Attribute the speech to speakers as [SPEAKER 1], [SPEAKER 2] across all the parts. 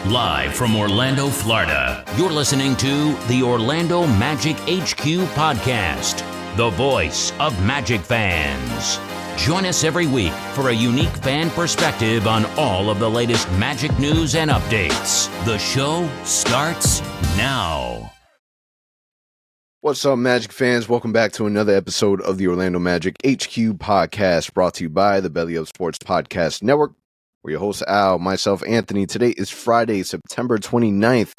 [SPEAKER 1] Live from Orlando, Florida, you're listening to the Orlando Magic HQ podcast, the voice of Magic fans. Join us every week for a unique fan perspective on all of the latest Magic news and updates. The show starts now.
[SPEAKER 2] What's up, Magic fans? Welcome back to another episode of the Orlando Magic HQ podcast, brought to you by the Belly Up Sports Podcast Network. We're your host, Al, myself, Anthony. Today is Friday, September 29th.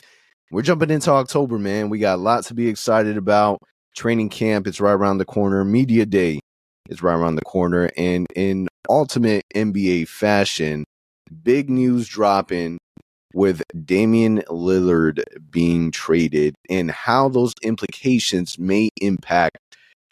[SPEAKER 2] We're jumping into October, man. We got lots to be excited about. Training camp is right around the corner. Media Day is right around the corner. And in ultimate NBA fashion, big news dropping with Damian Lillard being traded and how those implications may impact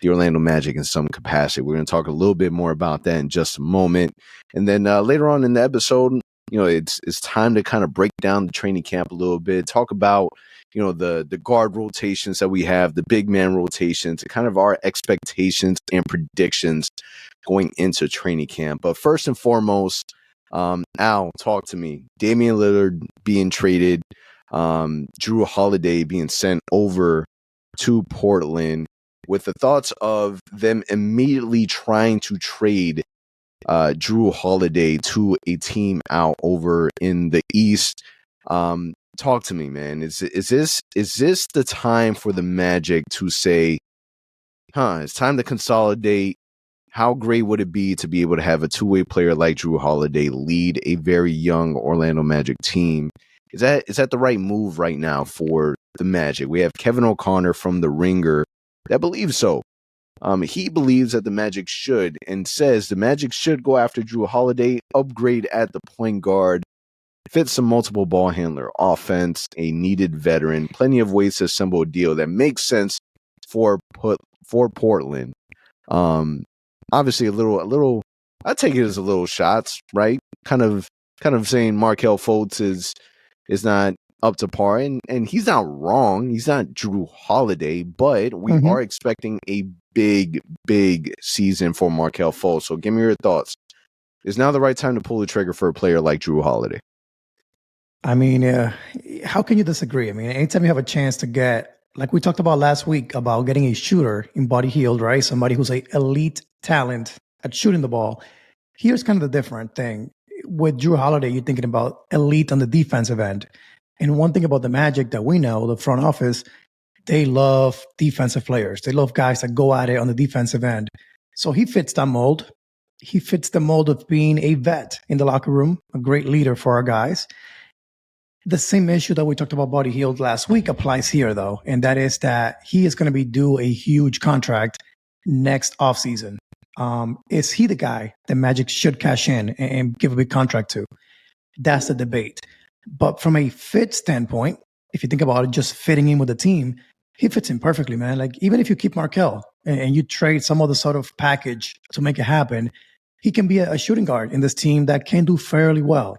[SPEAKER 2] the Orlando Magic in some capacity. We're going to talk a little bit more about that in just a moment. And then later on in the episode, you know, it's time to kind of break down the training camp a little bit, talk about, you know, the guard rotations that we have, the big man rotations, and kind of our expectations and predictions going into training camp. But first and foremost, Al, talk to me. Damian Lillard being traded, Jrue Holiday being sent over to Portland, with the thoughts of them immediately trying to trade Jrue Holiday to a team out over in the East. Talk to me, man. Is this the time for the Magic to say, it's time to consolidate? How great would it be to be able to have a two-way player like Jrue Holiday lead a very young Orlando Magic team? Is that the right move right now for the Magic? We have Kevin O'Connor from The Ringer that believes so. He believes that the Magic should, and says the Magic should go after Jrue Holiday, upgrade at the point guard, fit some multiple ball handler offense, a needed veteran, plenty of ways to assemble a deal that makes sense for Portland. Obviously a little, I take it as a little shots, right? Kind of saying Markelle Fultz is not up to par, and he's not wrong. He's not Jrue Holiday, but we are expecting a big season for Markelle Fultz. So give me your thoughts. Is now the right time to pull the trigger for a player like Jrue Holiday?
[SPEAKER 3] I mean, how can you disagree? I mean, anytime you have a chance to get, like we talked about last week, about getting a shooter in Buddy Hield, right? Somebody who's an elite talent at shooting the ball. Here's kind of the different thing. With Jrue Holiday, you're thinking about elite on the defensive end. And one thing about the Magic that we know, the front office, they love defensive players. They love guys that go at it on the defensive end. So he fits that mold. He fits the mold of being a vet in the locker room, a great leader for our guys. The same issue that we talked about Buddy Hield last week applies here, though, and that is that he is going to be due a huge contract next offseason. Is he the guy that Magic should cash in and give a big contract to? That's the debate. But from a fit standpoint, if you think about it, just fitting in with the team, he fits in perfectly, man. Like, even if you keep Markelle and you trade some other sort of package to make it happen, he can be a shooting guard in this team that can do fairly well.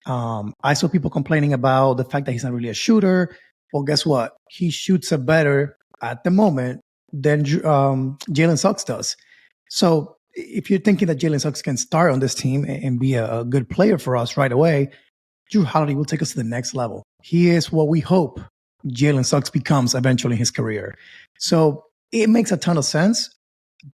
[SPEAKER 3] I saw people complaining about the fact that he's not really a shooter. Well, guess what? He shoots a better at the moment than Jalen Suggs does. So if you're thinking that Jalen Suggs can start on this team and be a good player for us right away, Jrue Holiday will take us to the next level. He is what we hope Jalen Suggs becomes eventually in his career. So it makes a ton of sense.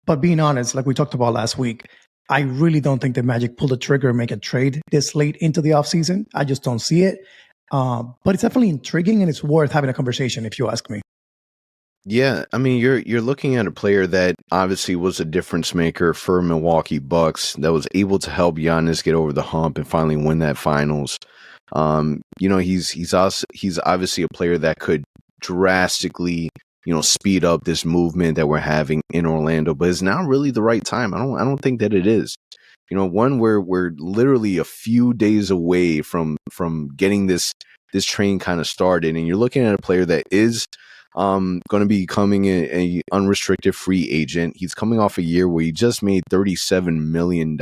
[SPEAKER 3] But being honest, like we talked about last week, I really don't think the Magic pull the trigger and make a trade this late into the offseason. I just don't see it. But it's definitely intriguing, and it's worth having a conversation if you ask me.
[SPEAKER 2] Yeah, I mean, you're looking at a player that obviously was a difference maker for Milwaukee Bucks, that was able to help Giannis get over the hump and finally win that finals. You know, he's obviously a player that could drastically, you know, speed up this movement that we're having in Orlando, but it's not really the right time. I don't think that it is. You know, we're literally a few days away from getting this train kind of started, and you're looking at a player that is going to be becoming a unrestricted free agent. He's coming off a year where he just made $37 million.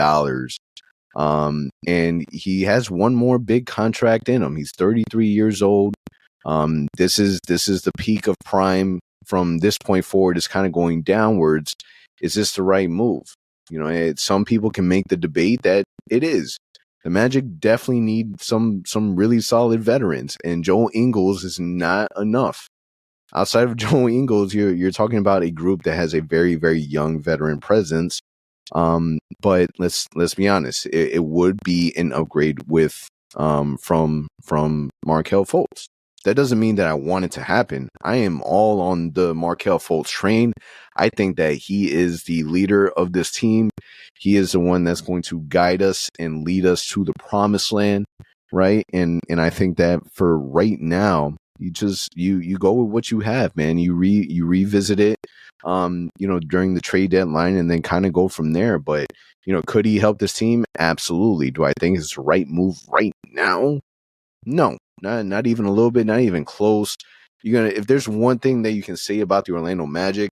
[SPEAKER 2] And he has one more big contract in him. He's 33 years old. This is the peak of prime. From this point forward, it's kind of going downwards. Is this the right move? You know, some people can make the debate that it is. the Magic definitely need some really solid veterans, and Joe Ingles is not enough. Outside of Joe Ingles, you're talking about a group that has a very, very young veteran presence. But let's be honest, it would be an upgrade with from Markelle Fultz. That doesn't mean that I want it to happen. I am all on the Markelle Fultz train. I think that he is the leader of this team. He is the one that's going to guide us and lead us to the promised land, right? And I think that for right now, you just you go with what you have, man. You revisit it, during the trade deadline, and then kind of go from there. But could he help this team? Absolutely. Do I think it's the right move right now? No, not even a little bit, not even close. If there's one thing that you can say about the Orlando Magic,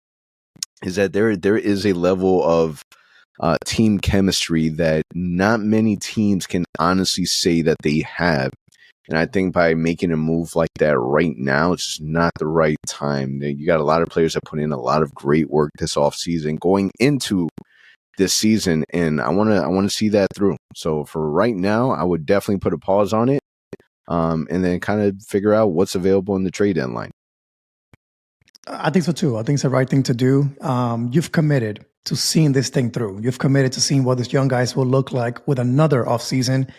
[SPEAKER 2] is that there is a level of team chemistry that not many teams can honestly say that they have. And I think by making a move like that right now, it's just not the right time. You got a lot of players that put in a lot of great work this offseason going into this season, and I want to see that through. So for right now, I would definitely put a pause on it, and then kind of figure out what's available in the trade deadline.
[SPEAKER 3] I think so too. I think it's the right thing to do. You've committed to seeing this thing through. You've committed to seeing what these young guys will look like with another offseason.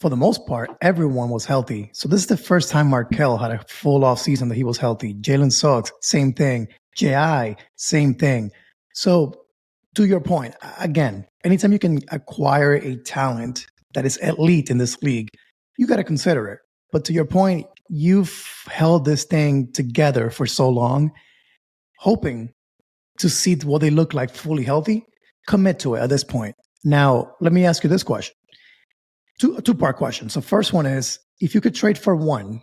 [SPEAKER 3] For the most part, everyone was healthy. So this is the first time Markelle had a full offseason that he was healthy. Jalen Suggs, same thing. J.I., same thing. So to your point, again, anytime you can acquire a talent that is elite in this league, you got to consider it. But to your point, you've held this thing together for so long, hoping to see what they look like fully healthy. Commit to it at this point. Now, let me ask you this question. Two-part question. So first one is, if you could trade for one,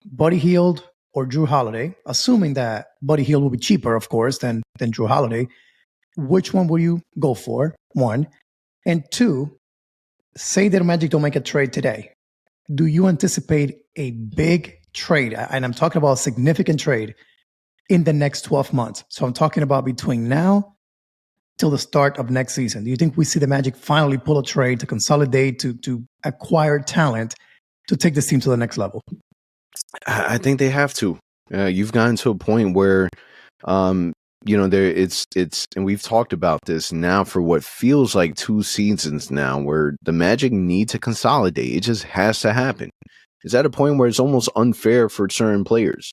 [SPEAKER 3] Buddy Hield or Jrue Holiday, assuming that Buddy Hield will be cheaper, of course, than Jrue Holiday, which one will you go for? One. And two, say that Magic don't make a trade today. Do you anticipate a big trade, and I'm talking about a significant trade, in the next 12 months? So I'm talking about between now till the start of next season. Do you think we see the Magic finally pull a trade to consolidate, to acquire talent, to take this team to the next level?
[SPEAKER 2] I think they have to. You've gotten to a point where, it's, and we've talked about this now for what feels like 2 seasons now, where the Magic need to consolidate. It just has to happen. It's at a point where it's almost unfair for certain players.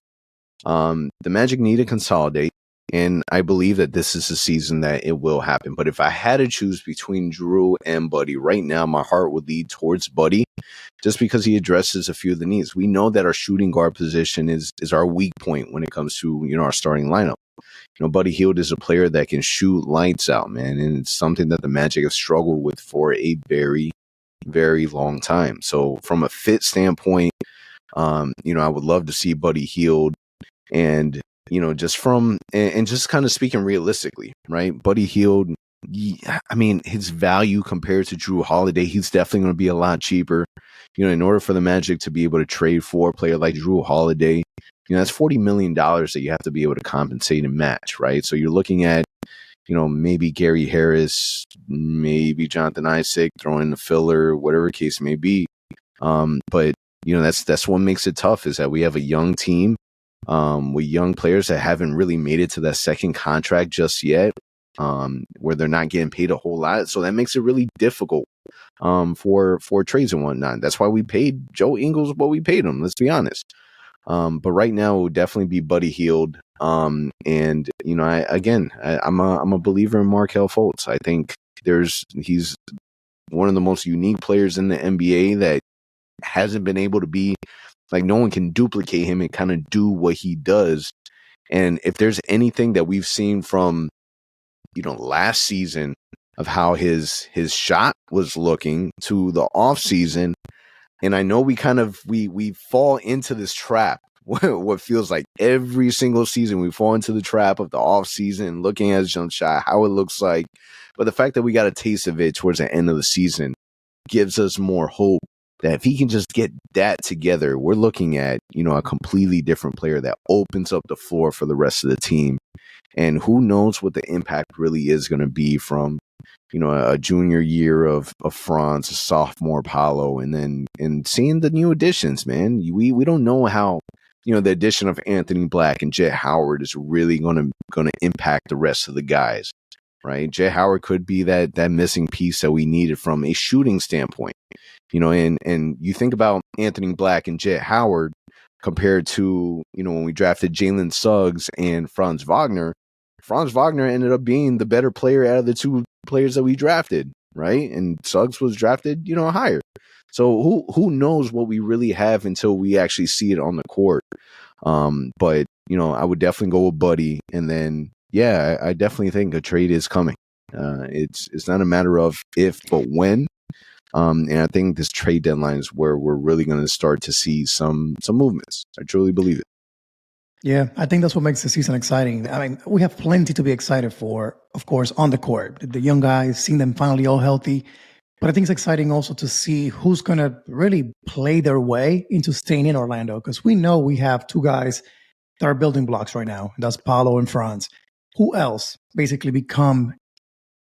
[SPEAKER 2] The Magic need to consolidate. And I believe that this is a season that it will happen. But if I had to choose between Jrue and Buddy right now, my heart would lead towards Buddy, just because he addresses a few of the needs. We know that our shooting guard position is our weak point when it comes to our starting lineup. Buddy Hield is a player that can shoot lights out, man, and it's something that the Magic have struggled with for a very, very long time. So from a fit standpoint, I would love to see Buddy Hield, and just kind of speaking realistically, right? Buddy Hield, his value compared to Jrue Holiday, he's definitely going to be a lot cheaper. In order for the Magic to be able to trade for a player like Jrue Holiday, that's $40 million that you have to be able to compensate and match, right? So you're looking at, maybe Gary Harris, maybe Jonathan Isaac, throw in the filler, whatever case may be. But that's what makes it tough, is that we have a young team with young players that haven't really made it to that second contract just yet, where they're not getting paid a whole lot. So that makes it really difficult for trades and whatnot. That's why we paid Joe Ingles what we paid him, let's be honest. But right now it would definitely be Buddy Hield. I'm a believer in Markelle Fultz. I think he's one of the most unique players in the NBA that hasn't been able to be, like, no one can duplicate him and kind of do what he does. And if there's anything that we've seen from, last season of how his shot was looking to the off season, and I know we fall into this trap. What feels like every single season we fall into the trap of the off season, looking at his jump shot, how it looks like. But the fact that we got a taste of it towards the end of the season gives us more hope that if he can just get that together, we're looking at, a completely different player that opens up the floor for the rest of the team. And who knows what the impact really is going to be from, a junior year of Franz, a sophomore Paolo, and seeing the new additions, man. We don't know how, the addition of Anthony Black and Jet Howard is really going to impact the rest of the guys, right? Jet Howard could be that missing piece that we needed from a shooting standpoint, and you think about Anthony Black and Jet Howard compared to, when we drafted Jalen Suggs and Franz Wagner. Franz Wagner ended up being the better player out of the two players that we drafted, right? And Suggs was drafted, higher. So who knows what we really have until we actually see it on the court. But I would definitely go with Buddy, and then I definitely think a trade is coming. It's not a matter of if, but when. And I think this trade deadline is where we're really going to start to see some movements. I truly believe it.
[SPEAKER 3] Yeah, I think that's what makes the season exciting. I mean, we have plenty to be excited for, of course, on the court. The young guys, seeing them finally all healthy. But I think it's exciting also to see who's going to really play their way into staying in Orlando, because we know we have two guys that are building blocks right now. That's Paolo and Franz. Who else basically become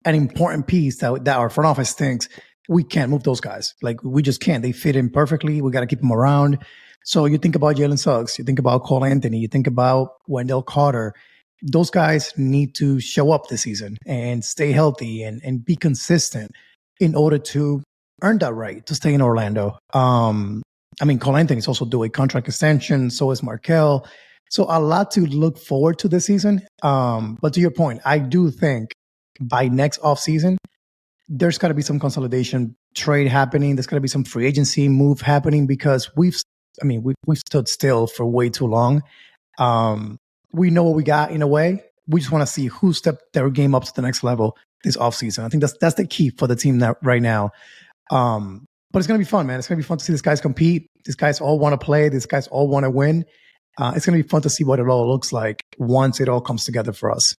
[SPEAKER 3] an important piece that our front office thinks we can't move those guys? Like, we just can't. They fit in perfectly. We got to keep them around. So you think about Jalen Suggs, you think about Cole Anthony, you think about Wendell Carter. Those guys need to show up this season and stay healthy and be consistent in order to earn that right to stay in Orlando. Cole Anthony is also doing a contract extension. So is Markel. So a lot to look forward to this season. But to your point, I do think by next offseason, there's got to be some consolidation trade happening. There's got to be some free agency move happening, because we've stood still for way too long. We know what we got in a way. We just want to see who stepped their game up to the next level this offseason. I think that's the key for the team right now. But it's going to be fun, man. It's going to be fun to see these guys compete. These guys all want to play. These guys all want to win. It's going to be fun to see what it all looks like once it all comes together for us.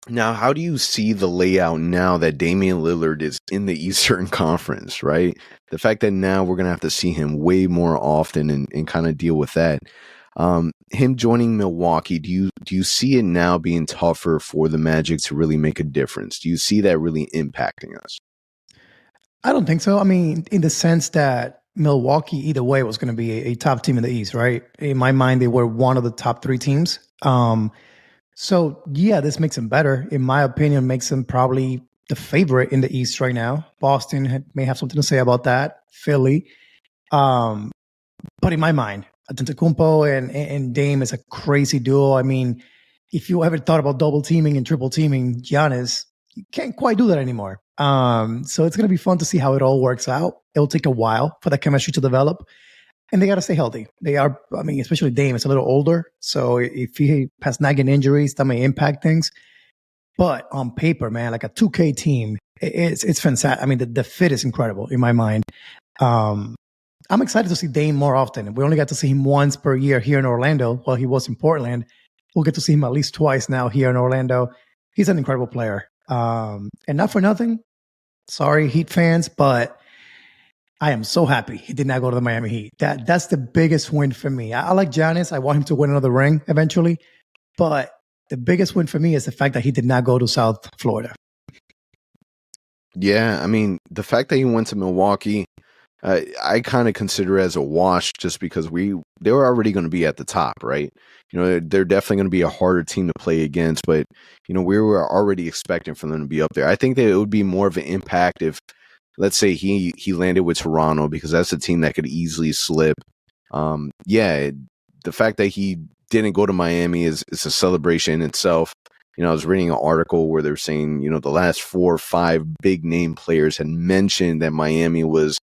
[SPEAKER 2] Now, how do you see the layout now that Damian Lillard is in the Eastern Conference, right? The fact that now we're going to have to see him way more often and kind of deal with that. Him joining Milwaukee, do you see it now being tougher for the Magic to really make a difference? Do you see that really impacting us?
[SPEAKER 3] I don't think so. I mean, in the sense that Milwaukee, either way, was going to be a top team in the East, right? In my mind, they were one of the top three teams. So, this makes them better. In my opinion, makes them probably the favorite in the East right now. Boston may have something to say about that. Philly. But in my mind, Antetokounmpo and Dame is a crazy duo. I mean, if you ever thought about double teaming and triple teaming Giannis, you can't quite do that anymore. So it's going to be fun to see how it all works out. It'll take a while for that chemistry to develop. And they got to stay healthy. They are, especially Dame, is a little older. So if he has nagging injuries, that may impact things. But on paper, man, like a 2K team, it's fantastic. I mean, the fit is incredible in my mind. I'm excited to see Dame more often. We only got to see him once per year here in Orlando while he was in Portland. We'll get to see him at least twice now here in Orlando. He's an incredible player. And not for nothing. Sorry, Heat fans, but I am so happy he did not go to the Miami Heat. That's the biggest win for me. I like Giannis. I want him to win another ring eventually. But the biggest win for me is the fact that he did not go to South Florida.
[SPEAKER 2] Yeah, I mean, the fact that he went to Milwaukee, I kind of consider as a wash, just because they were already going to be at the top, right? They're definitely going to be a harder team to play against, but we were already expecting for them to be up there. I think that it would be more of an impact if, let's say, he landed with Toronto, because that's a team that could easily slip. The fact that he didn't go to Miami is a celebration in itself. I was reading an article where they're saying, the last 4 or 5 big name players had mentioned that Miami was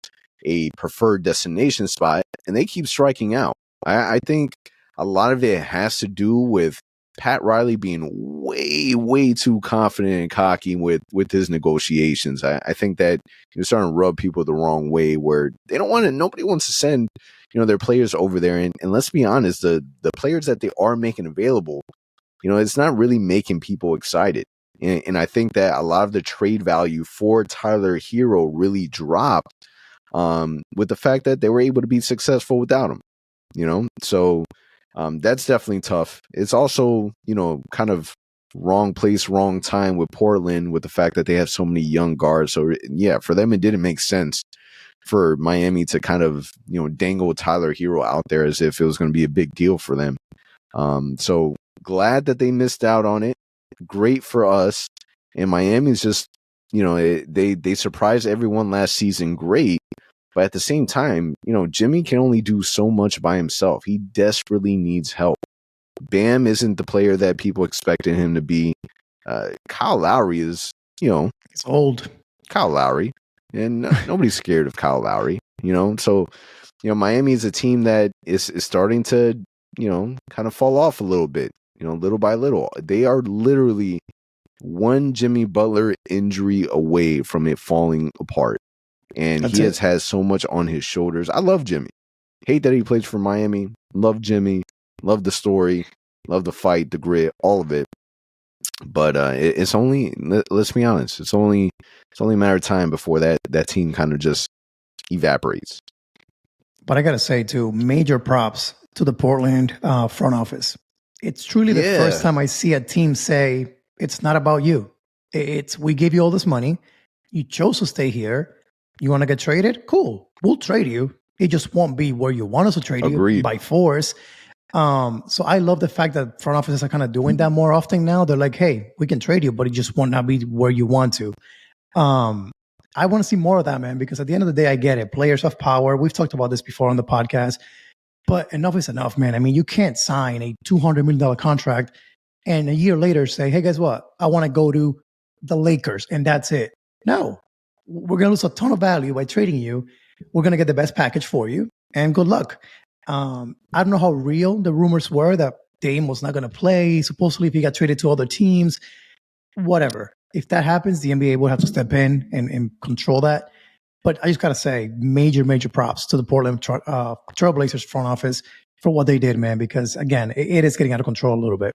[SPEAKER 2] a preferred destination spot, and they keep striking out. I think a lot of it has to do with Pat Riley being way, way too confident and cocky with his negotiations. I think that you're starting to rub people the wrong way, where nobody wants to send, their players over there. And let's be honest, the players that they are making available, it's not really making people excited. And I think that a lot of the trade value for Tyler Hero really dropped with the fact that they were able to be successful without him. So that's definitely tough. It's also, kind of wrong place, wrong time with Portland with the fact that they have so many young guards. So yeah, for them, it didn't make sense for Miami to kind of, dangle Tyler Hero out there as if it was going to be a big deal for them. So glad that they missed out on it. Great for us. And Miami's just, they surprised everyone last season. Great. But at the same time, Jimmy can only do so much by himself. He desperately needs help. Bam isn't the player that people expected him to be. Kyle Lowry is,
[SPEAKER 3] it's old.
[SPEAKER 2] Kyle Lowry. And nobody's scared of Kyle Lowry, So, Miami is a team that is starting to, kind of fall off a little bit, little by little. They are literally one Jimmy Butler injury away from it falling apart. And
[SPEAKER 3] That's
[SPEAKER 2] he
[SPEAKER 3] it.
[SPEAKER 2] has so much on his shoulders. I love Jimmy. Hate that he plays for Miami. Love Jimmy. Love the story. Love the fight, the grit, all of it. But it's only, let's be honest, it's only a matter of time before that team kind of just evaporates.
[SPEAKER 3] But I got to say, too, major props to the Portland front office. It's truly the first time I see a team say, it's not about you. It's we gave you all this money. You chose to stay here. You want to get traded? Cool. We'll trade you. It just won't be where you want us to trade you by force. So I love the fact that front offices are kind of doing that more often now. They're like, hey, we can trade you, but it just won't not be where you want to. I want to see more of that, man, because at the end of the day, I get it. Players have power. We've talked about this before on the podcast, but enough is enough, man. I mean, you can't sign a $200 million contract and a year later say, hey, guess what? I want to go to the Lakers and that's it. No, we're going to lose a ton of value by trading you. We're going to get the best package for you and good luck. I don't know how real the rumors were that Dame was not going to play. Supposedly, if he got traded to other teams, whatever. If that happens, the NBA will have to step in and control that. But I just got to say, major props to the Portland Trailblazers front office for what they did, man, because, again, it is getting out of control a little bit.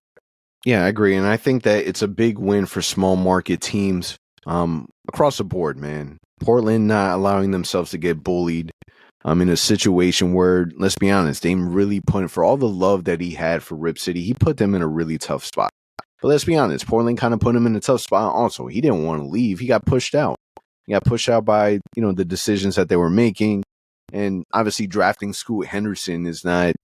[SPEAKER 2] Yeah, I agree. And I think that it's a big win for small market teams across the board, man. Portland not allowing themselves to get bullied in a situation where, let's be honest, Dame really put, for all the love that he had for Rip City, he put them in a really tough spot. But let's be honest, Portland kind of put him in a tough spot also. He didn't want to leave. He got pushed out. He got pushed out by, the decisions that they were making. And obviously drafting Scoot Henderson is not,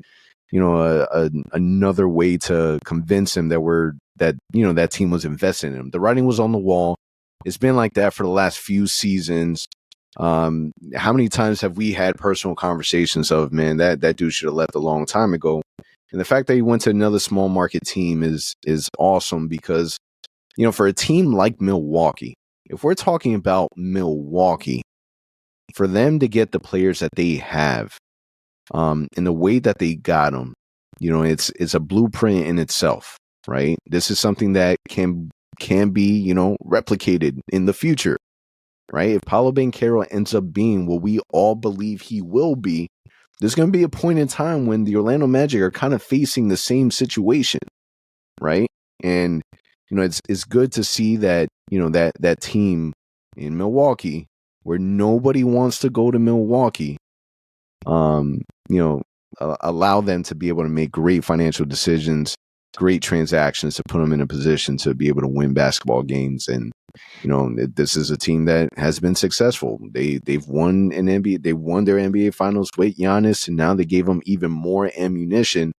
[SPEAKER 2] another way to convince him that team was invested in him. The writing was on the wall. It's been like that for the last few seasons. How many times have we had personal conversations of, man, that dude should have left a long time ago? And the fact that he went to another small market team is awesome because, for a team like Milwaukee, if we're talking about Milwaukee, for them to get the players that they have, in the way that they got them, it's a blueprint in itself, right? This is something that can be, replicated in the future, right? If Paolo Banchero ends up being what we all believe he will be, there's going to be a point in time when the Orlando Magic are kind of facing the same situation, right? And, it's good to see that, that team in Milwaukee where nobody wants to go to Milwaukee, allow them to be able to make great financial decisions, great transactions to put them in a position to be able to win basketball games. And, this is a team that has been successful. They've won an NBA. They won their NBA finals with Giannis, and now they gave him even more ammunition.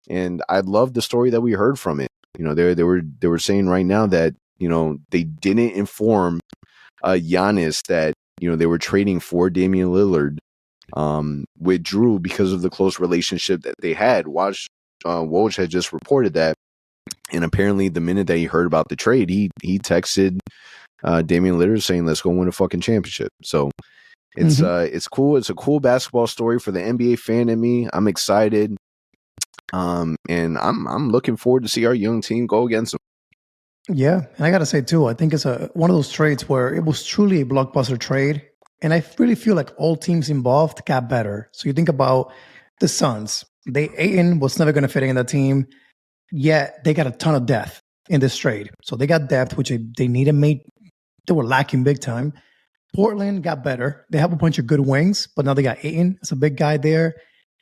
[SPEAKER 2] And I love the story that we heard from it. They were saying right now that, they didn't inform Giannis that, they were trading for Damian Lillard with Jrue because of the close relationship that they had. Woj had just reported that. And apparently the minute that he heard about the trade, he texted Damian Lillard saying, let's go win a fucking championship. So it's cool. It's a cool basketball story for the NBA fan in me. I'm excited. And I'm looking forward to see our young team go against them.
[SPEAKER 3] Yeah. And I got to say, too, I think it's one of those trades where it was truly a blockbuster trade. And I really feel like all teams involved got better. So you think about the Suns. Ayton was never going to fit in that team. Yet they got a ton of depth in this trade. So they got depth, which they needed. They were lacking big time. Portland got better. They have a bunch of good wings, but now they got Ayton. It's a big guy there.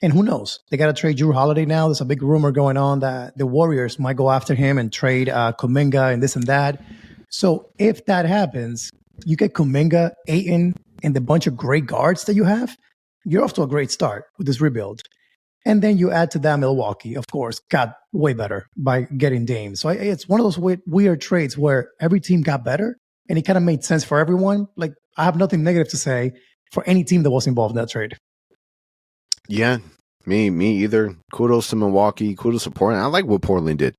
[SPEAKER 3] And who knows? They got to trade Jrue Holiday now. There's a big rumor going on that the Warriors might go after him and trade Kuminga and this and that. So if that happens, you get Kuminga, Ayton, and the bunch of great guards that you have, you're off to a great start with this rebuild. And then you add to that Milwaukee, of course, got way better by getting Dame. So it's one of those weird trades where every team got better and it kind of made sense for everyone. Like, I have nothing negative to say for any team that was involved in that trade.
[SPEAKER 2] Yeah, me either. Kudos to Milwaukee. Kudos to Portland. I like what Portland did.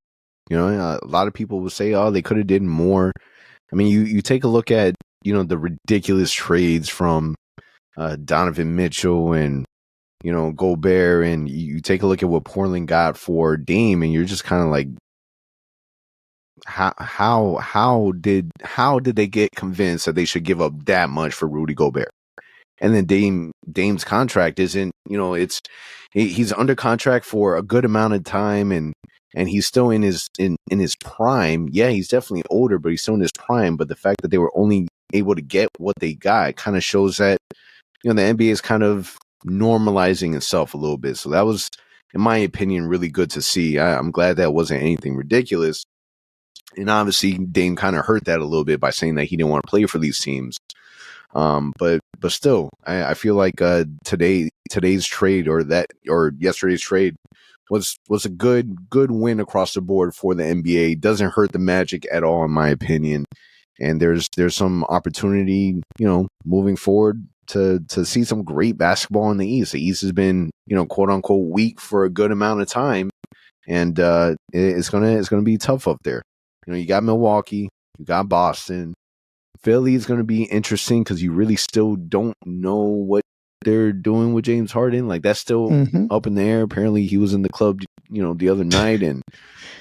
[SPEAKER 2] You know, a lot of people would say, oh, they could have did more. I mean, you take a look at, you know, the ridiculous trades from Donovan Mitchell and, you know, Gobert, and you take a look at what Portland got for Dame, and you're just kind of like, how did they get convinced that they should give up that much for Rudy Gobert? And then Dame's contract isn't, you know, he's under contract for a good amount of time, and he's still in his prime. Yeah, he's definitely older, but he's still in his prime. But the fact that they were only able to get what they got kind of shows that, you know, the NBA is kind of normalizing itself a little bit. So that was, in my opinion, really good to see. I'm glad that wasn't anything ridiculous. And obviously, Dame kind of hurt that a little bit by saying that he didn't want to play for these teams. But still, I feel like today's trade or yesterday's trade was a good win across the board for the NBA. Doesn't hurt the Magic at all, in my opinion. And there's some opportunity, you know, moving forward to see some great basketball in the East. The East has been, you know, quote unquote weak for a good amount of time, and it's gonna be tough up there. You know, you got Milwaukee, you got Boston. Philly is going to be interesting because you really still don't know what they're doing with James Harden. Like, that's still up in the air. Apparently, he was in the club, you know, the other night, and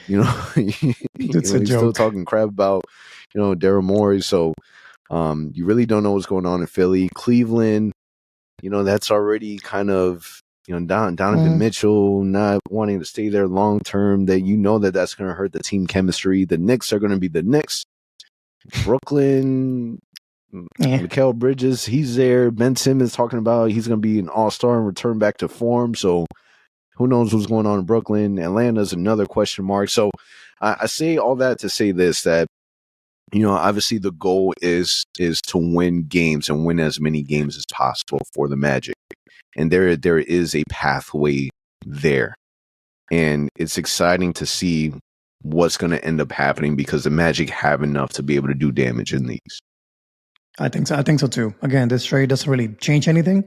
[SPEAKER 2] you know, he's still talking crap about, you know, Daryl Morey. So you really don't know what's going on in Philly. Cleveland, you know, that's already kind of, you know, Donovan Mitchell not wanting to stay there long term. That, you know, that's going to hurt the team chemistry. The Knicks are going to be the Knicks. Brooklyn, Mikal Bridges, he's there. Ben Simmons talking about he's going to be an all-star and return back to form. So who knows what's going on in Brooklyn? Atlanta's another question mark. So I say all that to say this, that, you know, obviously the goal is to win games and win as many games as possible for the Magic. And there is a pathway there. And it's exciting to see what's going to end up happening because the Magic have enough to be able to do damage in these.
[SPEAKER 3] I think so too. Again, this trade doesn't really change anything.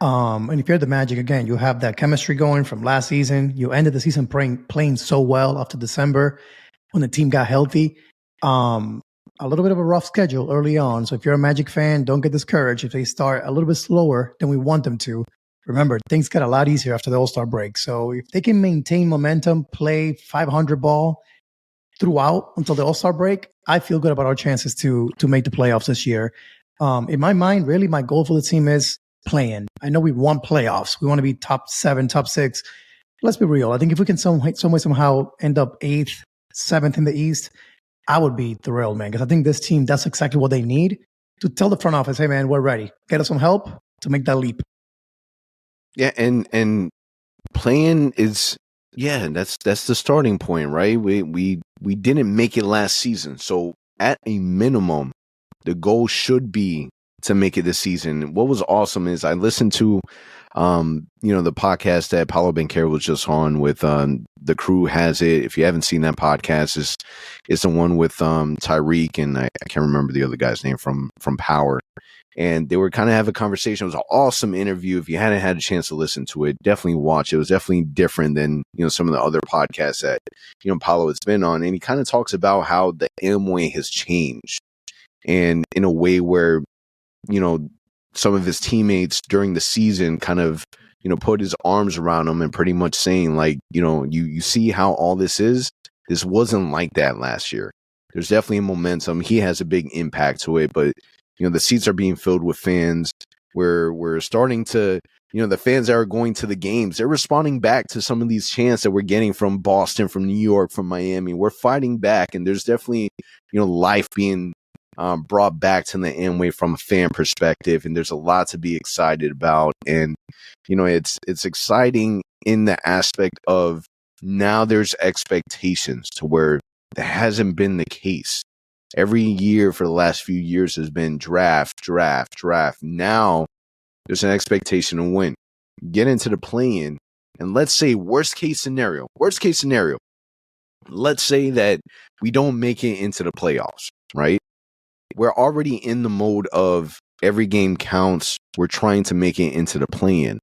[SPEAKER 3] And if you're the Magic, again, you have that chemistry going from last season. You ended the season playing so well after December when the team got healthy. A little bit of a rough schedule early on. So if you're a Magic fan, don't get discouraged if they start a little bit slower than we want them to. Remember, things get a lot easier after the All-Star break. So if they can maintain momentum, play 500 ball throughout until the All-Star break, I feel good about our chances to make the playoffs this year. In my mind, really, my goal for the team is playing. I know we want playoffs. We want to be top 7, top 6. Let's be real. I think if we can somehow end up 8th, 7th in the East, I would be thrilled, man, because I think this team, that's exactly what they need to tell the front office, hey, man, we're ready. Get us some help to make that leap.
[SPEAKER 2] Yeah, and playing is, yeah, that's the starting point, right? We didn't make it last season, so at a minimum, the goal should be to make it this season. What was awesome is I listened to, you know, the podcast that Paolo Banchero was just on with The Crew Has It. If you haven't seen that podcast, it's the one with Tyreek and I can't remember the other guy's name from Power. And they were kind of having a conversation. It was an awesome interview. If you hadn't had a chance to listen to it, definitely watch it. It was definitely different than, you know, some of the other podcasts that, you know, Paolo has been on. And he kind of talks about how the Amway has changed, and in a way where, you know, some of his teammates during the season kind of, you know, put his arms around him and pretty much saying, like, you know, you see how all this is. This wasn't like that last year. There's definitely a momentum. He has a big impact to it, but, you know, the seats are being filled with fans. We're starting to, you know, the fans that are going to the games, they're responding back to some of these chants that we're getting from Boston, from New York, from Miami. We're fighting back, and there's definitely, you know, life being brought back to the Amway from a fan perspective, and there's a lot to be excited about. And it's exciting in the aspect of now there's expectations to where that hasn't been the case. Every year for the last few years has been draft. Now there's an expectation to win, get into the play-in, and let's say worst case scenario, let's say that we don't make it into the playoffs, right? We're already in the mode of every game counts. We're trying to make it into the play-in.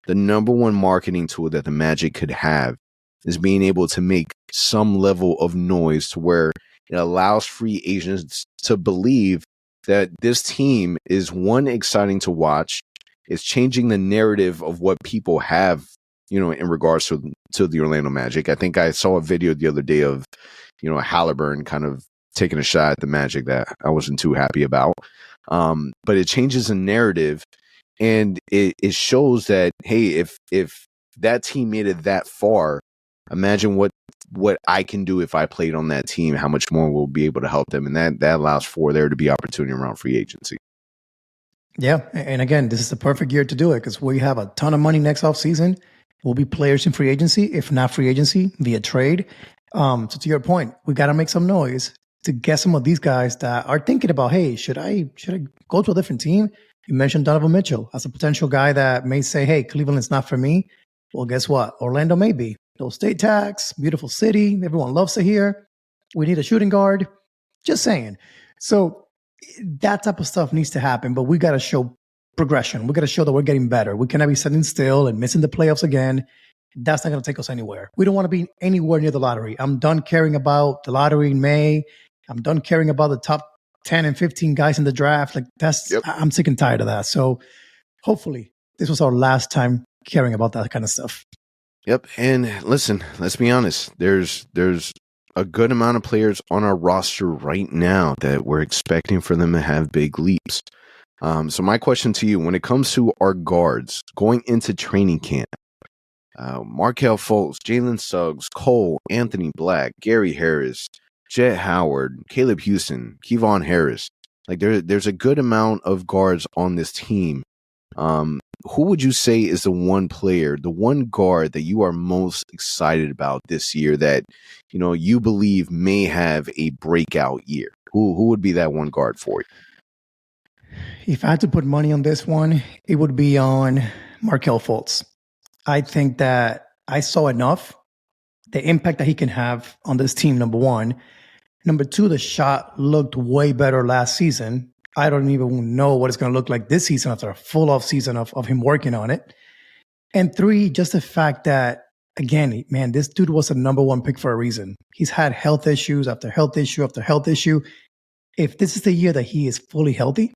[SPEAKER 2] The number one marketing tool that the Magic could have is being able to make some level of noise to where it allows free agents to believe that this team is, one, exciting to watch. It's changing the narrative of what people have, in regards to the Orlando Magic. I think I saw a video the other day of, Halliburton kind of taking a shot at the Magic that I wasn't too happy about. But it changes the narrative, and it shows that, hey, if that team made it that far, imagine what I can do if I played on that team, how much more we'll be able to help them. And that allows for there to be opportunity around free agency.
[SPEAKER 3] Yeah. And again, this is the perfect year to do it because we have a ton of money next offseason. We'll be players in free agency, if not free agency, via trade. So to your point, we got to make some noise to get some of these guys that are thinking about, hey, should I go to a different team? You mentioned Donovan Mitchell as a potential guy that may say, hey, Cleveland's not for me. Well, guess what? Orlando may be. No state tax, beautiful city. Everyone loves it here. We need a shooting guard. Just saying. So that type of stuff needs to happen, but we got to show progression. We got to show that we're getting better. We cannot be sitting still and missing the playoffs again. That's not going to take us anywhere. We don't want to be anywhere near the lottery. I'm done caring about the lottery in May. I'm done caring about the top 10 and 15 guys in the draft. I'm sick and tired of that. So hopefully this was our last time caring about that kind of stuff.
[SPEAKER 2] Yep. And listen, let's be honest. There's a good amount of players on our roster right now that we're expecting for them to have big leaps. So my question to you, when it comes to our guards going into training camp, Markelle Fultz, Jalen Suggs, Cole, Anthony Black, Gary Harris, Jet Howard, Caleb Houston, Kevon Harris, there's a good amount of guards on this team. Who would you say is the one player, the one guard that you are most excited about this year that, you believe may have a breakout year? Who would be that one guard for you?
[SPEAKER 3] If I had to put money on this one, it would be on Markelle Fultz. I think that I saw enough, the impact that he can have on this team, number one. Number two, the shot looked way better last season. I don't even know what it's going to look like this season after a full off season of him working on it. And three, just the fact that, again, man, this dude was a number one pick for a reason. He's had health issues after health issue after health issue. If this is the year that he is fully healthy,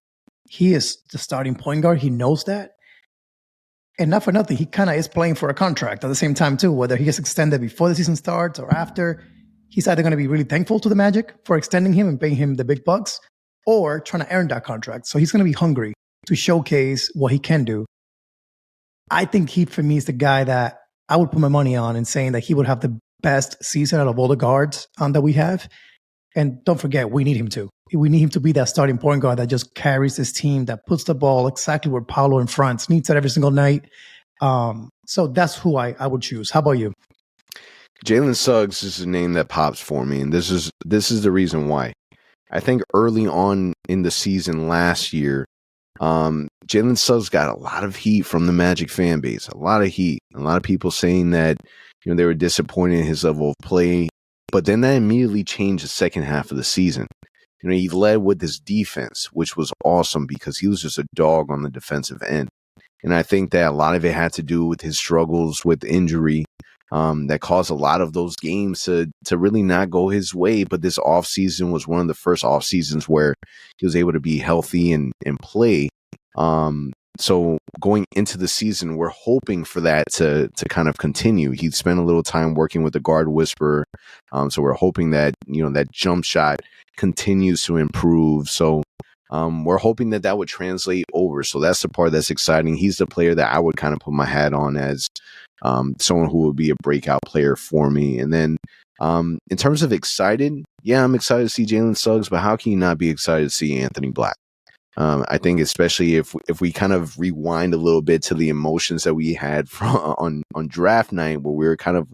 [SPEAKER 3] he is the starting point guard. He knows that. And not for nothing, he kind of is playing for a contract at the same time, too. Whether he gets extended before the season starts or after, he's either going to be really thankful to the Magic for extending him and paying him the big bucks, or trying to earn that contract. So he's going to be hungry to showcase what he can do. I think he, for me, is the guy that I would put my money on and saying that he would have the best season out of all the guards that we have. And don't forget, we need him to. We need him to be that starting point guard that just carries this team, that puts the ball exactly where Paolo in front needs it every single night. So that's who I would choose. How about you?
[SPEAKER 2] Jalen Suggs is a name that pops for me, and this is the reason why. I think early on in the season last year, Jalen Suggs got a lot of heat from the Magic fan base, a lot of heat. A lot of people saying that they were disappointed in his level of play, but then that immediately changed the second half of the season. He led with his defense, which was awesome because he was just a dog on the defensive end. And I think that a lot of it had to do with his struggles with injury that caused a lot of those games to really not go his way. But this offseason was one of the first off seasons where he was able to be healthy and play. So going into the season, we're hoping for that to kind of continue. He spent a little time working with the guard whisperer. So we're hoping that, that jump shot continues to improve. So we're hoping that would translate over. So that's the part that's exciting. He's the player that I would kind of put my hat on as someone who would be a breakout player for me. And then In terms of excited, yeah, I'm excited to see Jalen Suggs, but how can you not be excited to see Anthony Black? I think especially if we kind of rewind a little bit to the emotions that we had on draft night, where we were kind of,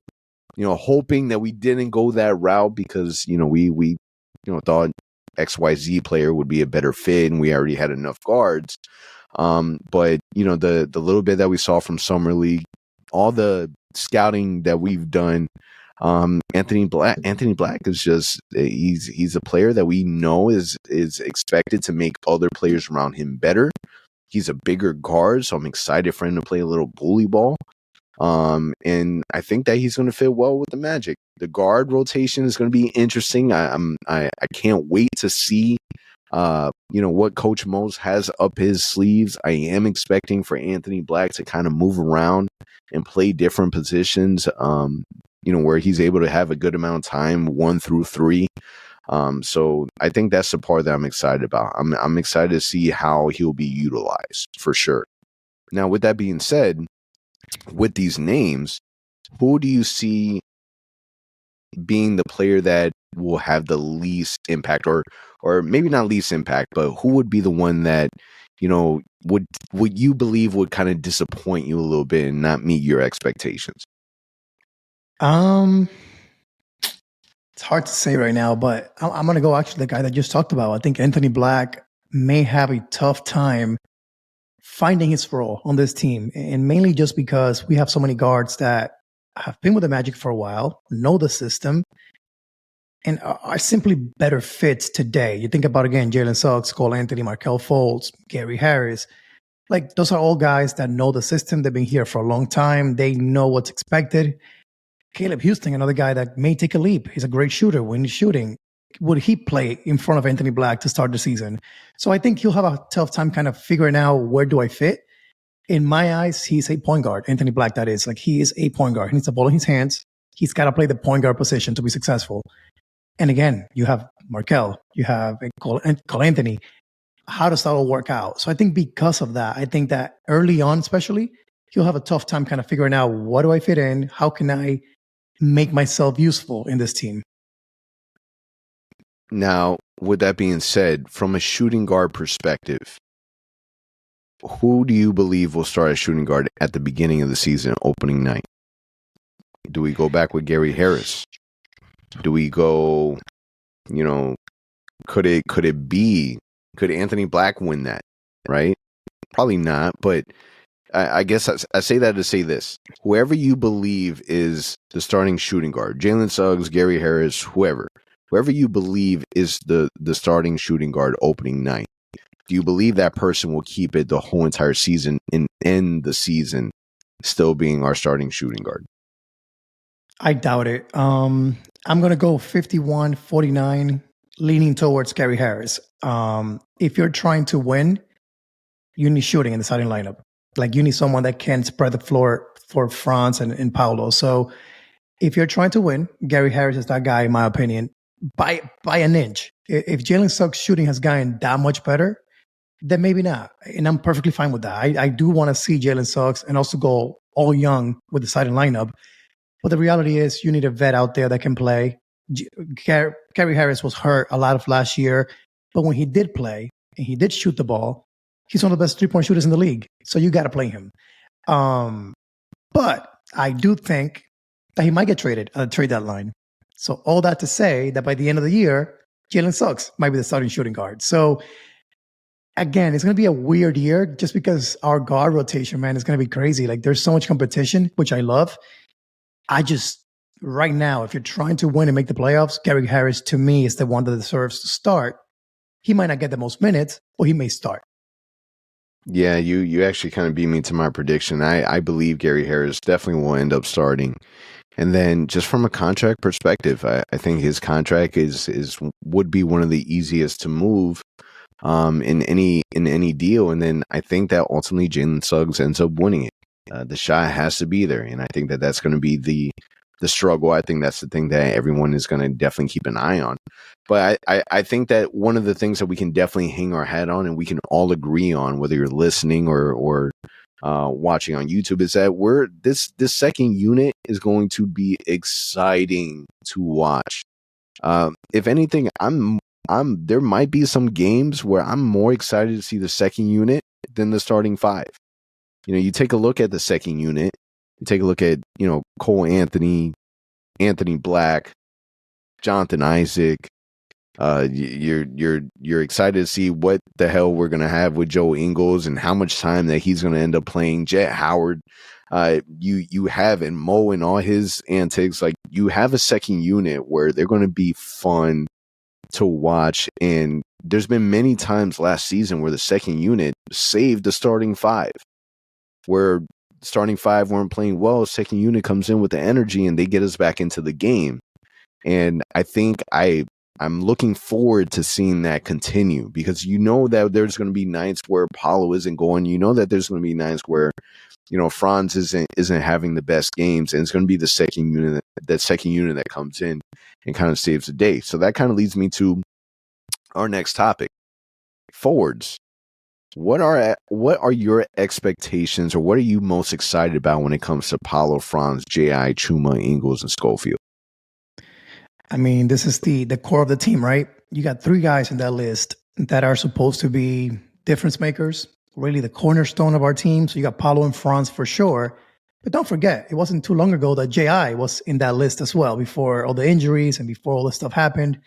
[SPEAKER 2] hoping that we didn't go that route because, we thought XYZ player would be a better fit and we already had enough guards. But, the little bit that we saw from Summer League, all the scouting that we've done, Anthony Black is just, he's a player that we know is expected to make other players around him better. He's a bigger guard, so I'm excited for him to play a little bully ball. And I think that he's going to fit well with the Magic. The guard rotation is going to be interesting. I can't wait to see what Coach Mose has up his sleeves. I am expecting for Anthony Black to kind of move around and play different positions, where he's able to have a good amount of time 1 through 3. So I think that's the part that I'm excited about. I'm excited to see how he'll be utilized for sure. Now, with that being said, with these names, who do you see being the player that will have the least impact, or maybe not least impact, but who would be the one that, would you believe would kind of disappoint you a little bit and not meet your expectations?
[SPEAKER 3] It's hard to say right now, but I'm going to go actually the guy that just talked about. I think Anthony Black may have a tough time finding his role on this team, and mainly just because we have so many guards that have been with the Magic for a while, know the system, and are simply better fits today. You think about, again, Jalen Suggs, Cole Anthony, Markelle Fultz, Gary Harris. Like, those are all guys that know the system. They've been here for a long time. They know what's expected. Caleb Houston, another guy that may take a leap. He's a great shooter. When he's shooting, would he play in front of Anthony Black to start the season? So I think he'll have a tough time kind of figuring out where do I fit. In my eyes, he's a point guard. Anthony Black, that is. Like, he is a point guard. He needs the ball in his hands. He's got to play the point guard position to be successful. And again, you have Markelle, you have Cole Anthony. How does that all work out? So I think because of that, I think that early on especially, he'll have a tough time kind of figuring out, what do I fit in? How can I make myself useful in this team?
[SPEAKER 2] Now, with that being said, from a shooting guard perspective, who do you believe will start as shooting guard at the beginning of the season, opening night? Do we go back with Gary Harris? Do we go, could Anthony Black win that, right? Probably not, but I guess I say that to say this. Whoever you believe is the starting shooting guard, Jalen Suggs, Gary Harris, whoever you believe is the starting shooting guard opening night, do you believe that person will keep it the whole entire season and end the season still being our starting shooting guard?
[SPEAKER 3] I doubt it. I'm going to go 51-49, leaning towards Gary Harris. If you're trying to win, you need shooting in the starting lineup. Like, you need someone that can spread the floor for Franz and Paolo. So if you're trying to win, Gary Harris is that guy, in my opinion, by an inch. If Jalen Suggs' shooting has gotten that much better, then maybe not. And I'm perfectly fine with that. I do want to see Jalen Suggs and also go all young with the starting lineup. But the reality is, you need a vet out there that can play. Gary Harris was hurt a lot of last year, but when he did play and he did shoot the ball, he's one of the best three-point shooters in the league. So you got to play him. But I do think that he might get traded at the trade deadline. So all that to say that by the end of the year, Jalen Suggs might be the starting shooting guard. So again, it's going to be a weird year just because our guard rotation, man, is going to be crazy. Like, there's so much competition, which I love. Right now, if you're trying to win and make the playoffs, Gary Harris, to me, is the one that deserves to start. He might not get the most minutes, but he may start.
[SPEAKER 2] Yeah, you actually kind of beat me to my prediction. I believe Gary Harris definitely will end up starting. And then just from a contract perspective, I think his contract would be one of the easiest to move in any deal. And then I think that ultimately Jalen Suggs ends up winning it. The shot has to be there, and I think that that's going to be the struggle. I think that's the thing that everyone is going to definitely keep an eye on. But I think that one of the things that we can definitely hang our hat on, and we can all agree on, whether you're listening or watching on YouTube, is that this second unit is going to be exciting to watch. If anything, there might be some games where I'm more excited to see the second unit than the starting five. You take a look at the second unit, you take a look at, Cole Anthony, Anthony Black, Jonathan Isaac. You're excited to see what the hell we're gonna have with Joe Ingles and how much time that he's gonna end up playing. Jet Howard, you have, and Mo and all his antics. Like, you have a second unit where they're gonna be fun to watch. And there's been many times last season where the second unit saved the starting five, where starting five weren't playing well. Second unit comes in with the energy and they get us back into the game. And I think I'm looking forward to seeing that continue, because that there's going to be nights where Paolo isn't going. That there's going to be nights where, Franz isn't having the best games, and it's going to be the second unit that comes in and kind of saves the day. So that kind of leads me to our next topic: forwards. What are your expectations, or what are you most excited about when it comes to Paolo, Franz, J.I., Chuma, Ingles, and Schofield?
[SPEAKER 3] I mean, this is the core of the team, right? You got three guys in that list that are supposed to be difference makers, really the cornerstone of our team. So you got Paolo and Franz for sure. But don't forget, it wasn't too long ago that J.I. was in that list as well, before all the injuries and before all this stuff happened.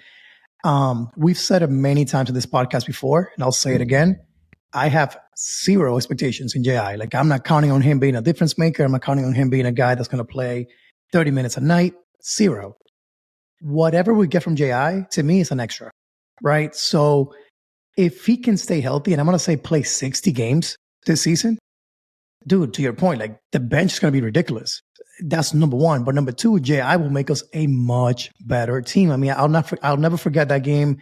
[SPEAKER 3] We've said it many times in this podcast before, and I'll say it again. I have zero expectations in J.I. Like, I'm not counting on him being a difference maker. I'm not counting on him being a guy that's going to play 30 minutes a night. Zero. Whatever we get from J.I., to me, is an extra, right? So if he can stay healthy, and I'm going to say play 60 games this season, dude, to your point, like, the bench is going to be ridiculous. That's number one. But number two, J.I. will make us a much better team. I mean, I'll never forget that game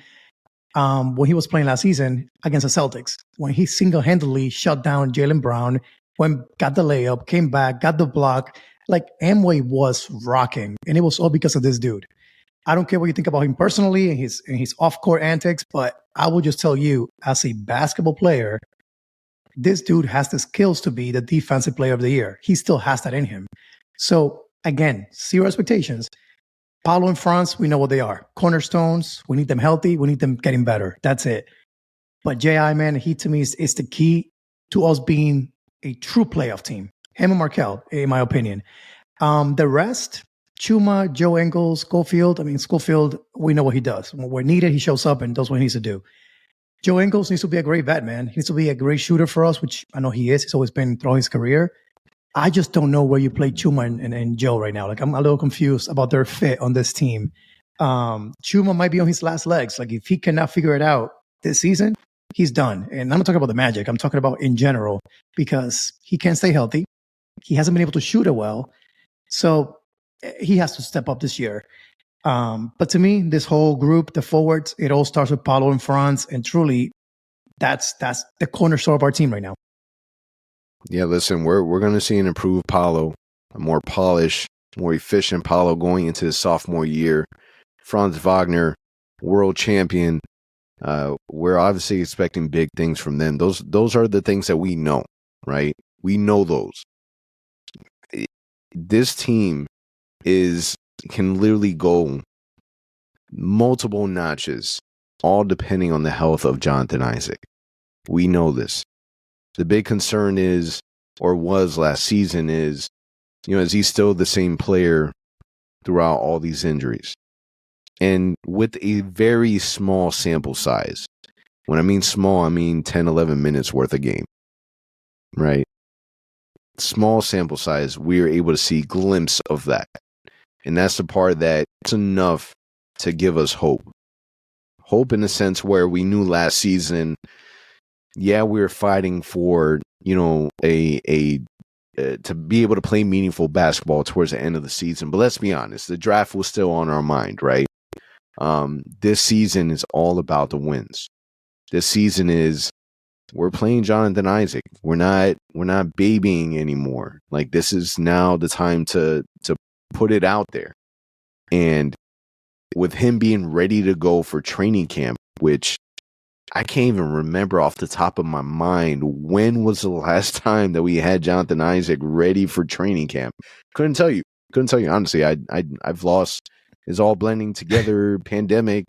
[SPEAKER 3] when he was playing last season against the Celtics, when he single-handedly shut down Jaylen Brown, got the layup, came back, got the block. Like, Amway was rocking, and it was all because of this dude. I don't care what you think about him personally and his off-court antics, but I will just tell you, as a basketball player, this dude has the skills to be the defensive player of the year. He still has that in him. So, again, zero expectations. Paolo and Franz, we know what they are. Cornerstones. We need them healthy. We need them getting better. That's it. But J.I., man, he to me is the key to us being a true playoff team. Him and Markel, in my opinion. The rest, Chuma, Joe Ingles, Schofield. I mean, Schofield, we know what he does. When we're needed, he shows up and does what he needs to do. Joe Ingles needs to be a great vet, man. He needs to be a great shooter for us, which I know he is. He's always been throughout his career. I just don't know where you play Chuma and Joe right now. Like, I'm a little confused about their fit on this team. Chuma might be on his last legs. Like, if he cannot figure it out this season, he's done. And I'm not talking about the Magic. I'm talking about in general, because he can't stay healthy. He hasn't been able to shoot it well. So he has to step up this year. But to me, this whole group, the forwards, it all starts with Paolo and Franz. And truly, that's the cornerstone of our team right now.
[SPEAKER 2] Yeah, listen, we're going to see an improved Paolo, a more polished, more efficient Paolo going into his sophomore year. Franz Wagner, world champion. We're obviously expecting big things from them. Those are the things that we know, right? We know those. This team can literally go multiple notches, all depending on the health of Jonathan Isaac. We know this. The big concern is, or was last season, is he still the same player throughout all these injuries? And with a very small sample size. When I mean small, I mean 10, 11 minutes worth of game, right? Small sample size, we're able to see a glimpse of that. And that's the part that it's enough to give us hope. Hope in the sense where we knew last season, yeah, we were fighting for, to be able to play meaningful basketball towards the end of the season. But let's be honest, the draft was still on our mind, right? This season is all about the wins. This season is, we're playing Jonathan Isaac. We're not babying anymore. Like, this is now the time to put it out there. And with him being ready to go for training camp, which I can't even remember off the top of my mind, when was the last time that we had Jonathan Isaac ready for training camp? Couldn't tell you. Couldn't tell you honestly. I've lost. It's all blending together. Pandemic.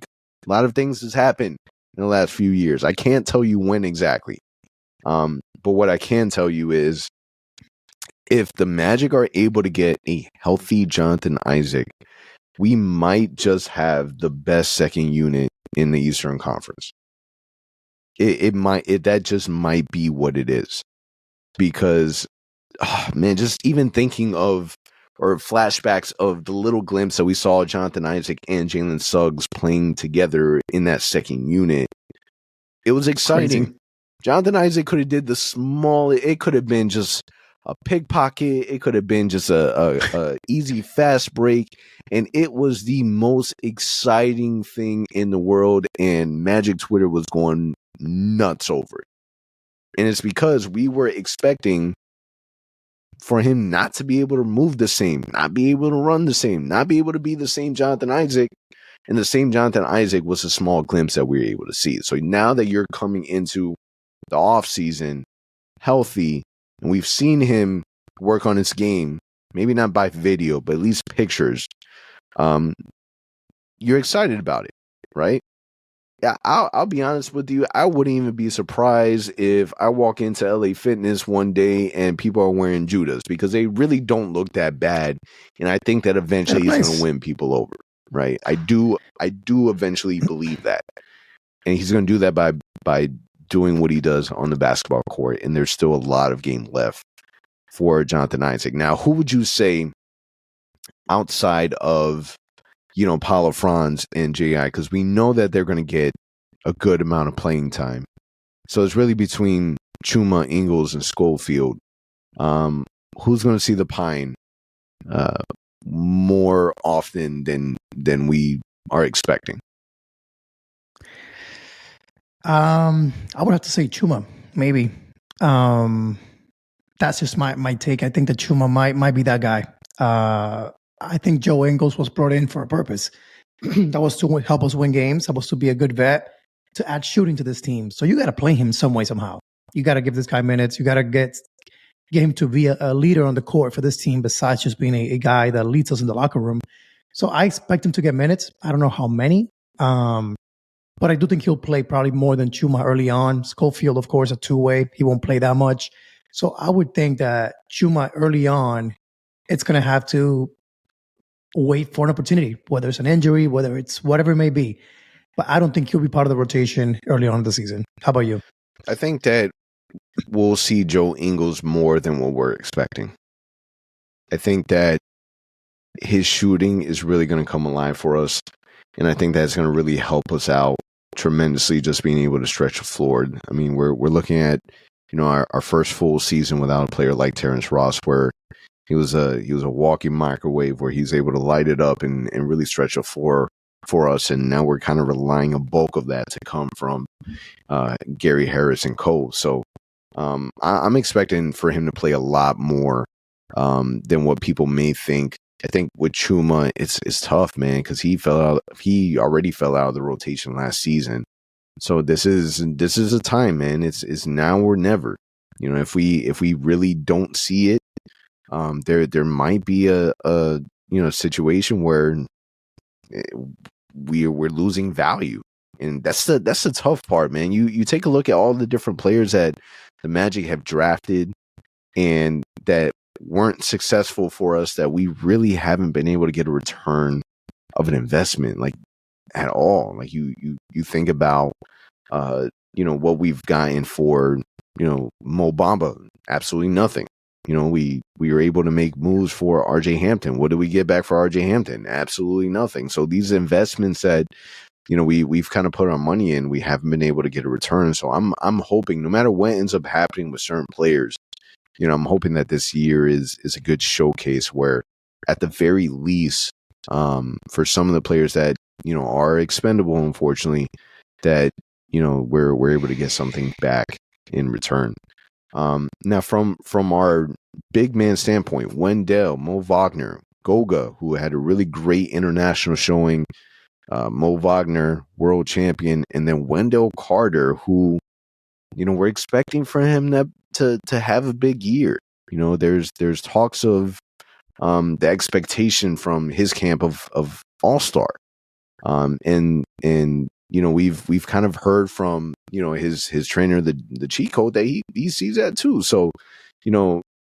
[SPEAKER 2] A lot of things has happened in the last few years. I can't tell you when exactly. But what I can tell you is, if the Magic are able to get a healthy Jonathan Isaac, we might just have the best second unit in the Eastern Conference. That just might be what it is. Because, man, just even thinking of, or flashbacks of the little glimpse that we saw Jonathan Isaac and Jalen Suggs playing together in that second unit, it was exciting. Crazy. Jonathan Isaac could have did the small, it could have been just a pickpocket. It could have been just a easy fast break. And it was the most exciting thing in the world. And Magic Twitter was going nuts over it. And it's because we were expecting for him not to be able to move the same, not be able to run the same, not be able to be the same Jonathan Isaac. And the same Jonathan Isaac was a small glimpse that we were able to see. So now that you're coming into the offseason healthy, and we've seen him work on his game, maybe not by video, but at least pictures, you're excited about it, right? Yeah, I'll be honest with you. I wouldn't even be surprised if I walk into LA Fitness one day and people are wearing Judas, because they really don't look that bad. And I think that eventually he's going to win people over, right? I do eventually believe that. And he's going to do that by doing what he does on the basketball court. And there's still a lot of game left for Jonathan Isaac. Now, who would you say outside of, Paolo, Franz, and J.I., because we know that they're going to get a good amount of playing time. So it's really between Chuma, Ingles, and Schofield. Who's going to see the pine more often than we are expecting?
[SPEAKER 3] I would have to say Chuma, maybe. That's just my take. I think that Chuma might be that guy. I think Joe Ingles was brought in for a purpose. That was to help us win games. That was to be a good vet, to add shooting to this team. So you got to play him some way, somehow. You got to give this guy minutes. You got to get him to be a leader on the court for this team, besides just being a guy that leads us in the locker room. So I expect him to get minutes. I don't know how many, but I do think he'll play probably more than Chuma early on. Schofield, of course, a two-way. He won't play that much. So I would think that Chuma early on, it's going to have to wait for an opportunity, whether it's an injury, whether it's whatever it may be. But I don't think he'll be part of the rotation early on in the season. How about you?
[SPEAKER 2] I think that we'll see Joe Ingles more than what we're expecting. I think that his shooting is really going to come alive for us. And I think that's going to really help us out tremendously, just being able to stretch the floor. I mean, we're looking at, our first full season without a player like Terrence Ross, where he was a walking microwave, where he's able to light it up and really stretch the floor for us. And now we're kind of relying a bulk of that to come from Gary Harris and Cole. So I'm expecting for him to play a lot more than what people may think. I think with Chuma, it's tough, man, because he already fell out of the rotation last season. So this is a time, man. It's now or never. If we really don't see it, there might be a situation where we're losing value, and that's the tough part, man. You take a look at all the different players that the Magic have drafted and that weren't successful for us, that we really haven't been able to get a return of an investment, like, at all. Like you think about what we've gotten for Mo Bamba, absolutely nothing. We were able to make moves for RJ Hampton. What did we get back for RJ Hampton? Absolutely nothing. So these investments that we've kind of put our money in, we haven't been able to get a return. So I'm hoping, no matter what ends up happening with certain players, I'm hoping that this year is a good showcase where, at the very least, for some of the players that are expendable, unfortunately, that we're able to get something back in return. Now, from our big man standpoint, Wendell, Mo Wagner, Goga, who had a really great international showing, Mo Wagner, world champion, and then Wendell Carter, who we're expecting for him to have a big year. There's talks of the expectation from his camp of all-star. And we've kind of heard from, his trainer, the cheat code, that he sees that too. So,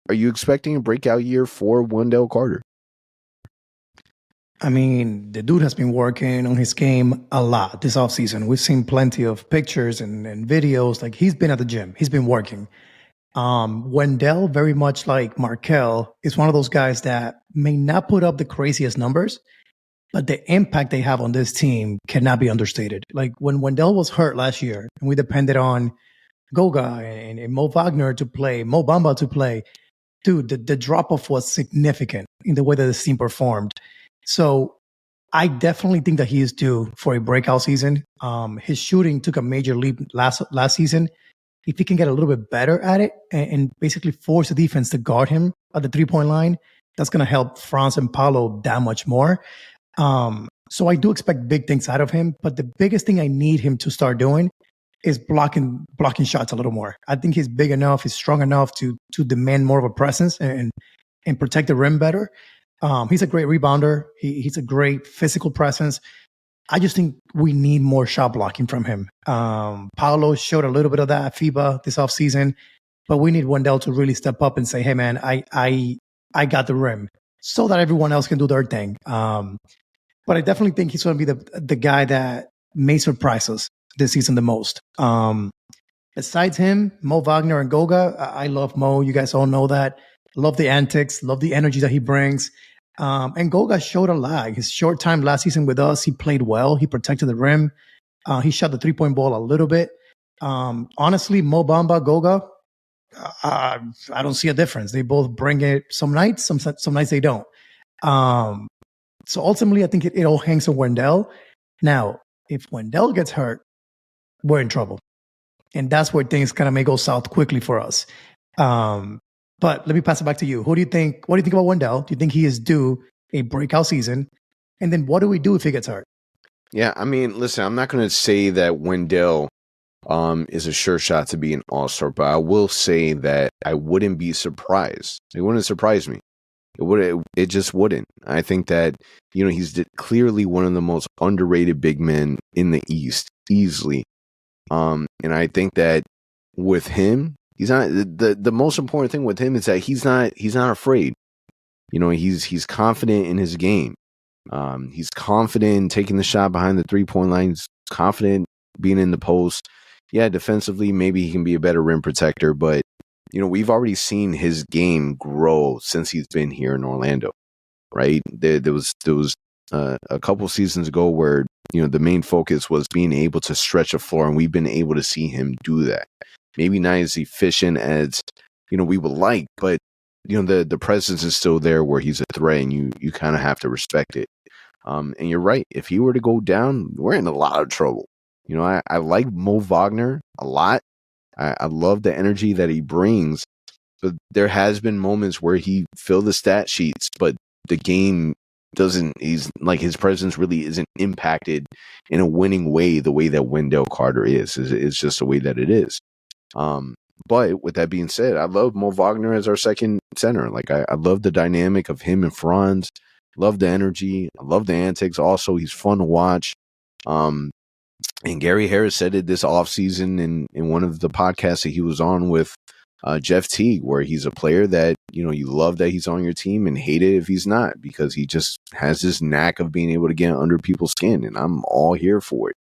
[SPEAKER 2] are you expecting a breakout year for Wendell Carter?
[SPEAKER 3] I mean, the dude has been working on his game a lot this offseason. We've seen plenty of pictures and videos. Like, he's been at the gym. He's been working. Wendell, very much like Markelle, is one of those guys that may not put up the craziest numbers, but the impact they have on this team cannot be understated. Like, when Wendell was hurt last year and we depended on Goga and Mo Wagner to play, Mo Bamba to play, dude, the drop-off was significant in the way that this team performed. So I definitely think that he is due for a breakout season. His shooting took a major leap last season. If he can get a little bit better at it and basically force the defense to guard him at the three-point line, that's going to help Franz and Paolo that much more. So I do expect big things out of him, but the biggest thing I need him to start doing is blocking shots a little more. I think he's big enough, he's strong enough to demand more of a presence and protect the rim better. He's a great rebounder. He's a great physical presence. I just think we need more shot blocking from him. Paolo showed a little bit of that at FIBA this offseason, but we need Wendell to really step up and say, hey, man, I got the rim, so that everyone else can do their thing. But I definitely think he's going to be the guy that may surprise us this season the most. Besides him, Mo Wagner and Goga, I love Mo. You guys all know that. Love the antics, love the energy that he brings. And Goga showed a lot. His short time last season with us, he played well. He protected the rim. He shot the three-point ball a little bit. Honestly, Mo Bamba, Goga, I don't see a difference. They both bring it some nights they don't. So ultimately, I think it all hangs on Wendell. Now, if Wendell gets hurt, we're in trouble. And that's where things kind of may go south quickly for us. But let me pass it back to you. What do you think about Wendell? Do you think he is due a breakout season? And then what do we do if he gets hurt?
[SPEAKER 2] Yeah, I mean, listen, I'm not going to say that Wendell is a sure shot to be an all-star, but I will say that I wouldn't be surprised. It wouldn't surprise me. It just wouldn't. I think that, he's clearly one of the most underrated big men in the East, easily. And I think that with him, he's not the most important thing with him is that he's not afraid. He's confident in his game. He's confident in taking the shot behind the 3-point line. He's confident being in the post. Yeah, defensively, maybe he can be a better rim protector, but we've already seen his game grow since he's been here in Orlando, right? There was a couple seasons ago where the main focus was being able to stretch a floor, and we've been able to see him do that. Maybe not as efficient as we would like, but the presence is still there where he's a threat, and you kind of have to respect it. And you're right. If he were to go down, we're in a lot of trouble. I like Mo Wagner a lot. I love the energy that he brings, but there has been moments where he filled the stat sheets, but the game doesn't. He's like, his presence really isn't impacted in a winning way the way that Wendell Carter is. It's just the way that it is. But with that being said, I love Mo Wagner as our second center. Like, I love the dynamic of him and Franz. Love the energy. I love the antics. Also, he's fun to watch. And Gary Harris said it this offseason in one of the podcasts that he was on with Jeff Teague, where he's a player that, you love that he's on your team and hate it if he's not, because he just has this knack of being able to get under people's skin, and I'm all here for it.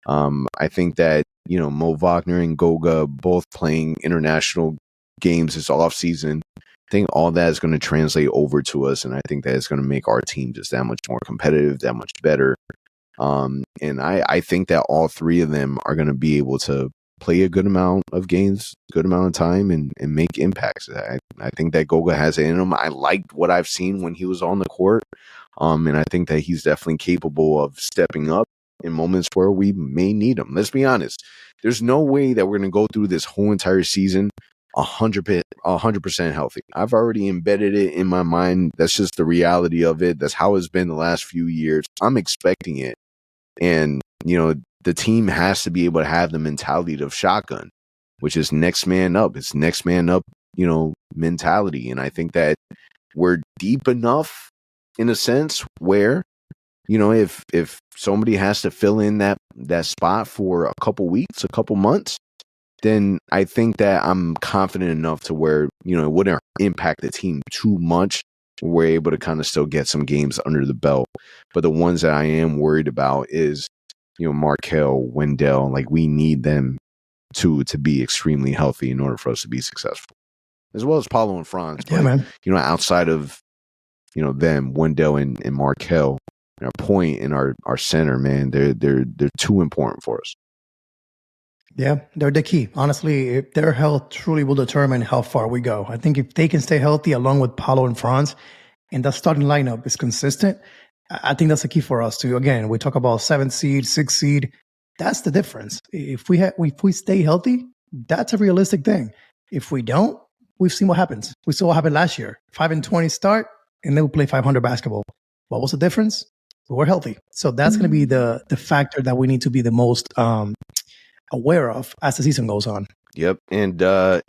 [SPEAKER 2] I think that, Mo Wagner and Goga both playing international games this offseason, I think all that is going to translate over to us, and I think that it's going to make our team just that much more competitive, that much better. And I think that all three of them are going to be able to play a good amount of games, good amount of time, and make impacts. I think that Goga has it in him. I liked what I've seen when he was on the court. And I think that he's definitely capable of stepping up in moments where we may need him. Let's be honest. There's no way that we're going to go through this whole entire season 100% healthy. I've already embedded it in my mind. That's just the reality of it. That's how it's been the last few years. I'm expecting it. And, the team has to be able to have the mentality of shotgun, which is next man up. It's next man up, mentality. And I think that we're deep enough in a sense where, if somebody has to fill in that spot for a couple weeks, a couple months, then I think that I'm confident enough to where, it wouldn't impact the team too much. We're able to kind of still get some games under the belt. But the ones that I am worried about is, Markelle, Wendell. Like, we need them to be extremely healthy in order for us to be successful, as well as Paolo and Franz.
[SPEAKER 3] Yeah,
[SPEAKER 2] but,
[SPEAKER 3] man.
[SPEAKER 2] Outside of, them, Wendell and Markelle, our point and our center, man, they're too important for us.
[SPEAKER 3] Yeah, they're the key. Honestly, if their health truly will determine how far we go. I think if they can stay healthy along with Paolo and Franz, and the starting lineup is consistent, I think that's the key for us too. Again, we talk about 7th seed, 6th seed. That's the difference. If we stay healthy, that's a realistic thing. If we don't, we've seen what happens. We saw what happened last year. 5-20 start, and then we play 500 basketball. What was the difference? We were healthy. So that's going to be the factor that we need to be the most aware of as the season goes on.
[SPEAKER 2] Yep. And, the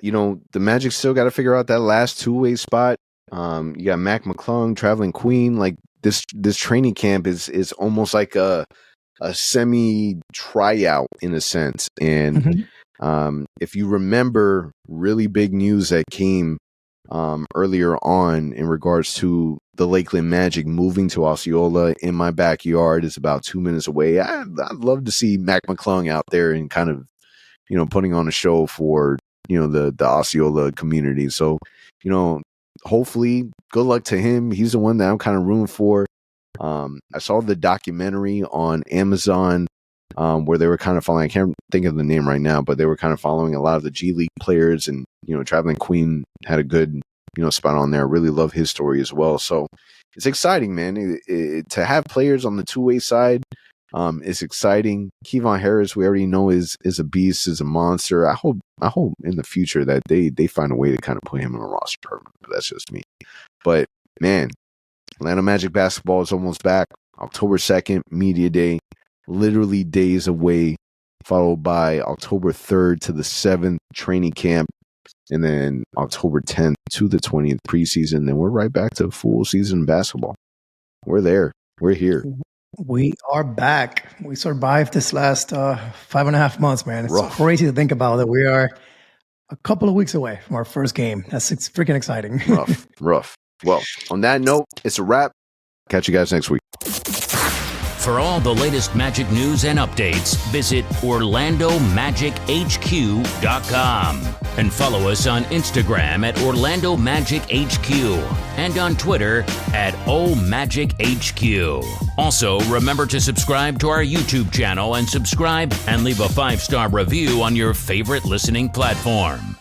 [SPEAKER 2] Magic still got to figure out that last two-way spot. You got Mac McClung, Traveling Queen. Like, this training camp is almost like a semi tryout in a sense. And if you remember, really big news that came earlier on in regards to the Lakeland Magic moving to Osceola. In my backyard is about 2 minutes away. I'd love to see Mac McClung out there and kind of, putting on a show for, the Osceola community. So, hopefully good luck to him. He's the one that I'm kind of rooting for. I saw the documentary on Amazon where they were kind of following, I can't think of the name right now, but they were kind of following a lot of the G League players, and, Traveling Queen had a good, spot on there. Really love his story as well. So it's exciting, man. To have players on the two-way side is exciting. Kevon Harris, we already know is a beast, is a monster. I hope in the future that they find a way to kind of put him on a roster permanent. But that's just me. But man, Atlanta Magic basketball is almost back. October 2nd, Media Day, literally days away, followed by October 3rd to the 7th, training camp, and then October 10th to the 20th, preseason. Then we're right back to full season basketball. We're there. We're here.
[SPEAKER 3] We are back. We survived this last 5.5 months, man. It's crazy to think about that we are a couple of weeks away from our first game. It's freaking exciting.
[SPEAKER 2] Rough. Well, on that note, it's a wrap. Catch you guys next week.
[SPEAKER 1] For all the latest Magic news and updates, visit OrlandoMagicHQ.com and follow us on Instagram at Orlando Magic HQ and on Twitter at OMagicHQ. Also, remember to subscribe to our YouTube channel and subscribe and leave a 5-star review on your favorite listening platform.